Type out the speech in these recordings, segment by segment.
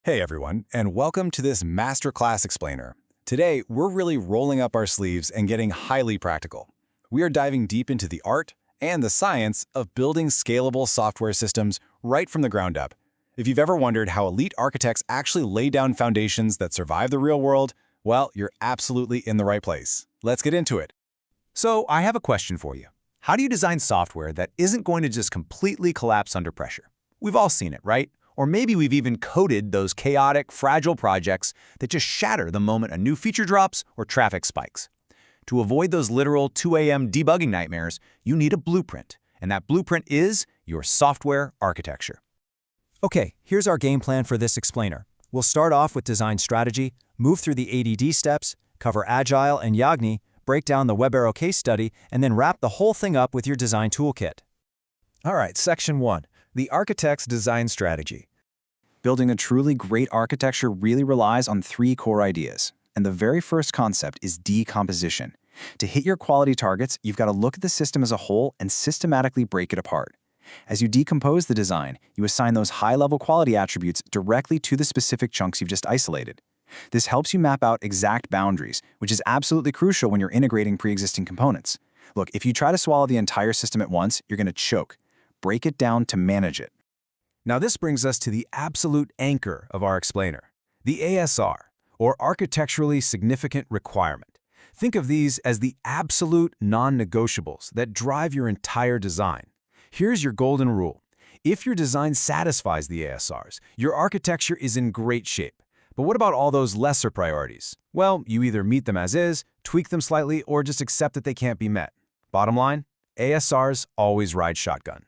Hey everyone, and welcome to this Masterclass Explainer. Today, we're really rolling up our sleeves and getting highly practical. We are diving deep into the art and the science of building scalable software systems right from the ground up. If you've ever wondered how elite architects actually lay down foundations that survive the real world, well, you're absolutely in the right place. Let's get into it. So, I have a question for you. How do you design software that isn't going to just completely collapse under pressure? We've all seen it, right? Or maybe we've even coded those chaotic, fragile projects that just shatter the moment a new feature drops or traffic spikes. To avoid those literal 2 a.m. debugging nightmares, you need a blueprint, and that blueprint is your software architecture. Okay, here's our game plan for this explainer. We'll start off with design strategy, move through the ADD steps, cover Agile and Yagni, break down the WebArrow case study, and then wrap the whole thing up with your design toolkit. All right, Section 1, the architect's design strategy. Building a truly great architecture really relies on 3 core ideas, and the very first concept is decomposition. To hit your quality targets, you've got to look at the system as a whole and systematically break it apart. As you decompose the design, you assign those high-level quality attributes directly to the specific chunks you've just isolated. This helps you map out exact boundaries, which is absolutely crucial when you're integrating pre-existing components. Look, if you try to swallow the entire system at once, you're going to choke. Break it down to manage it. Now this brings us to the absolute anchor of our explainer, the ASR, or Architecturally Significant Requirement. Think of these as the absolute non-negotiables that drive your entire design. Here's your golden rule. If your design satisfies the ASRs, your architecture is in great shape. But what about all those lesser priorities? Well, you either meet them as is, tweak them slightly, or just accept that they can't be met. Bottom line, ASRs always ride shotgun.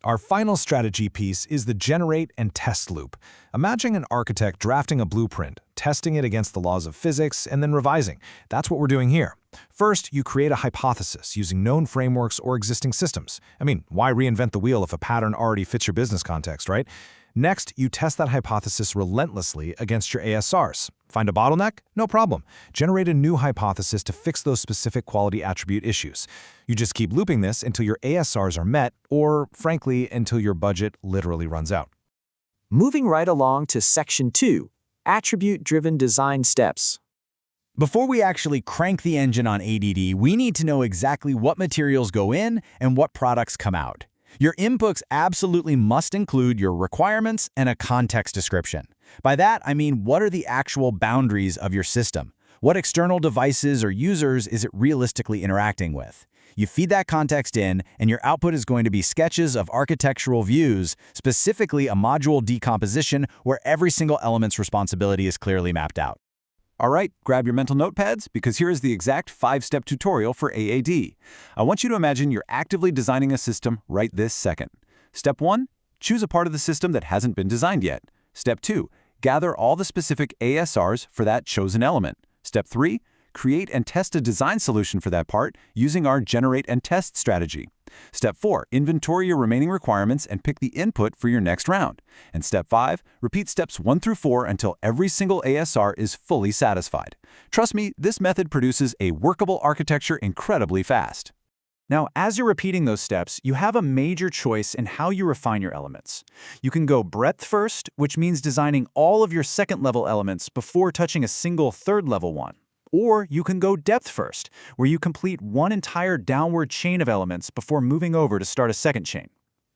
Our final strategy piece is the generate and test loop. Imagine an architect drafting a blueprint, testing it against the laws of physics, and then revising. That's what we're doing here. First, you create a hypothesis using known frameworks or existing systems. Why reinvent the wheel if a pattern already fits your business context, right? Next, you test that hypothesis relentlessly against your ASRs. Find a bottleneck? No problem. Generate a new hypothesis to fix those specific quality attribute issues. You just keep looping this until your ASRs are met, or, frankly, until your budget literally runs out. Moving right along to Section 2, Attribute-Driven Design Steps. Before we actually crank the engine on ADD, we need to know exactly what materials go in and what products come out. Your inputs absolutely must include your requirements and a context description. By that, I mean what are the actual boundaries of your system? What external devices or users is it realistically interacting with? You feed that context in, and your output is going to be sketches of architectural views, specifically a module decomposition where every single element's responsibility is clearly mapped out. All right, grab your mental notepads because here is the exact 5-step tutorial for AAD. I want you to imagine you're actively designing a system right this second. Step 1, choose a part of the system that hasn't been designed yet. Step 2, gather all the specific ASRs for that chosen element. Step 3, create and test a design solution for that part using our generate and test strategy. Step 4, inventory your remaining requirements and pick the input for your next round. And Step 5, repeat steps 1 through 4 until every single ASR is fully satisfied. Trust me, this method produces a workable architecture incredibly fast. Now, as you're repeating those steps, you have a major choice in how you refine your elements. You can go breadth first, which means designing all of your second-level elements before touching a single third-level one. Or you can go depth first, where you complete one entire downward chain of elements before moving over to start a second chain.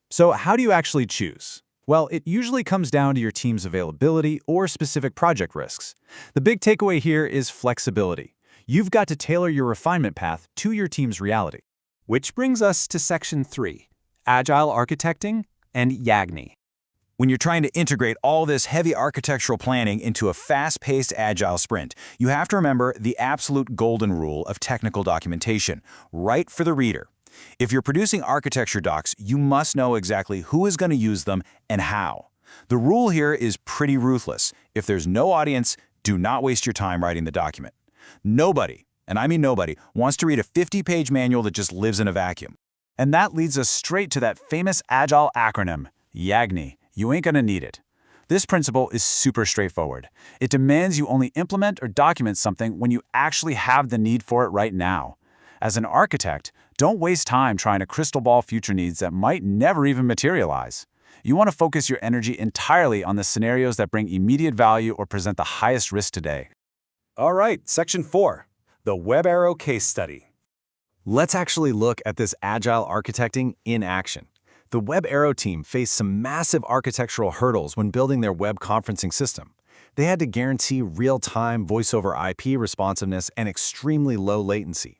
So how do you actually choose? Well, it usually comes down to your team's availability or specific project risks. The big takeaway here is flexibility. You've got to tailor your refinement path to your team's reality. Which brings us to Section 3, Agile Architecting and Yagni. When you're trying to integrate all this heavy architectural planning into a fast-paced agile sprint, you have to remember the absolute golden rule of technical documentation, right for the reader. If you're producing architecture docs, you must know exactly who is going to use them and how. The rule here is pretty ruthless. If there's no audience, do not waste your time writing the document. Nobody, and I mean nobody, wants to read a 50-page manual that just lives in a vacuum. And that leads us straight to that famous Agile acronym, Yagni. You ain't gonna need it. This principle is super straightforward. It demands you only implement or document something when you actually have the need for it right now. As an architect, don't waste time trying to crystal ball future needs that might never even materialize. You want to focus your energy entirely on the scenarios that bring immediate value or present the highest risk today. All right, Section 4, the WebArrow case study. Let's actually look at this agile architecting in action. The WebArrow team faced some massive architectural hurdles when building their web conferencing system. They had to guarantee real-time voice-over IP responsiveness and extremely low latency.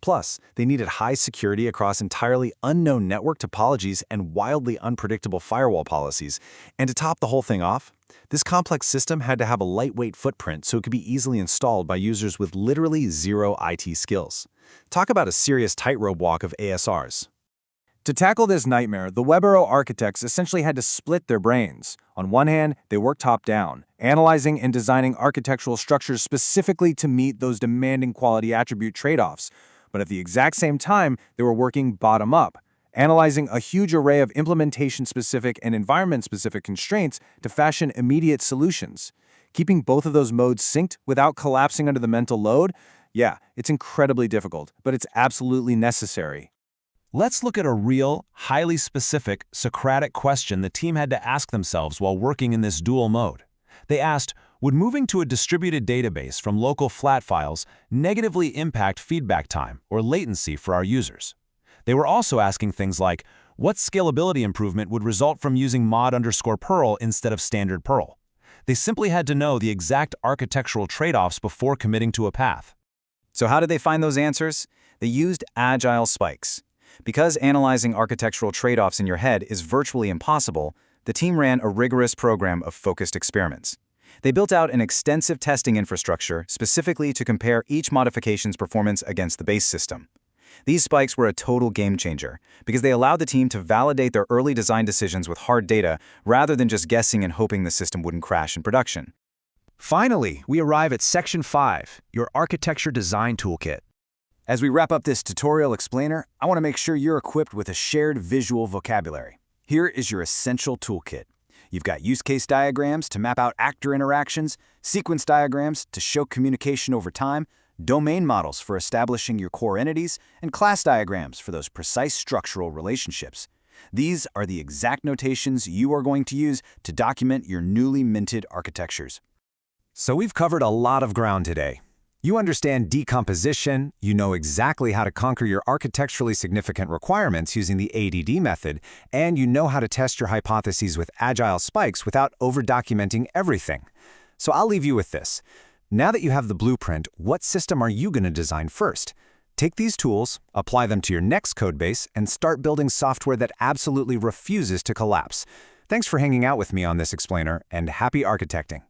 Plus, they needed high security across entirely unknown network topologies and wildly unpredictable firewall policies. And to top the whole thing off, this complex system had to have a lightweight footprint so it could be easily installed by users with literally zero IT skills. Talk about a serious tightrope walk of ASRs. To tackle this nightmare, the WebArrow architects essentially had to split their brains. On one hand, they worked top-down, analyzing and designing architectural structures specifically to meet those demanding quality attribute trade-offs. But at the exact same time, they were working bottom-up, analyzing a huge array of implementation-specific and environment-specific constraints to fashion immediate solutions. Keeping both of those modes synced without collapsing under the mental load? Yeah, it's incredibly difficult, but it's absolutely necessary. Let's look at a real, highly specific, Socratic question the team had to ask themselves while working in this dual mode. They asked, would moving to a distributed database from local flat files negatively impact feedback time or latency for our users? They were also asking things like, what scalability improvement would result from using mod_Perl instead of standard Perl? They simply had to know the exact architectural trade-offs before committing to a path. So how did they find those answers? They used agile spikes. Because analyzing architectural trade-offs in your head is virtually impossible, the team ran a rigorous program of focused experiments. They built out an extensive testing infrastructure specifically to compare each modification's performance against the base system. These spikes were a total game changer because they allowed the team to validate their early design decisions with hard data rather than just guessing and hoping the system wouldn't crash in production. Finally, we arrive at Section 5, your Architecture Design Toolkit. As we wrap up this tutorial explainer, I want to make sure you're equipped with a shared visual vocabulary. Here is your essential toolkit. You've got use case diagrams to map out actor interactions, sequence diagrams to show communication over time, domain models for establishing your core entities, and class diagrams for those precise structural relationships. These are the exact notations you are going to use to document your newly minted architectures. So we've covered a lot of ground today. You understand decomposition, you know exactly how to conquer your architecturally significant requirements using the ADD method, and you know how to test your hypotheses with agile spikes without over-documenting everything. So I'll leave you with this. Now that you have the blueprint, what system are you going to design first? Take these tools, apply them to your next codebase, and start building software that absolutely refuses to collapse. Thanks for hanging out with me on this explainer, and happy architecting.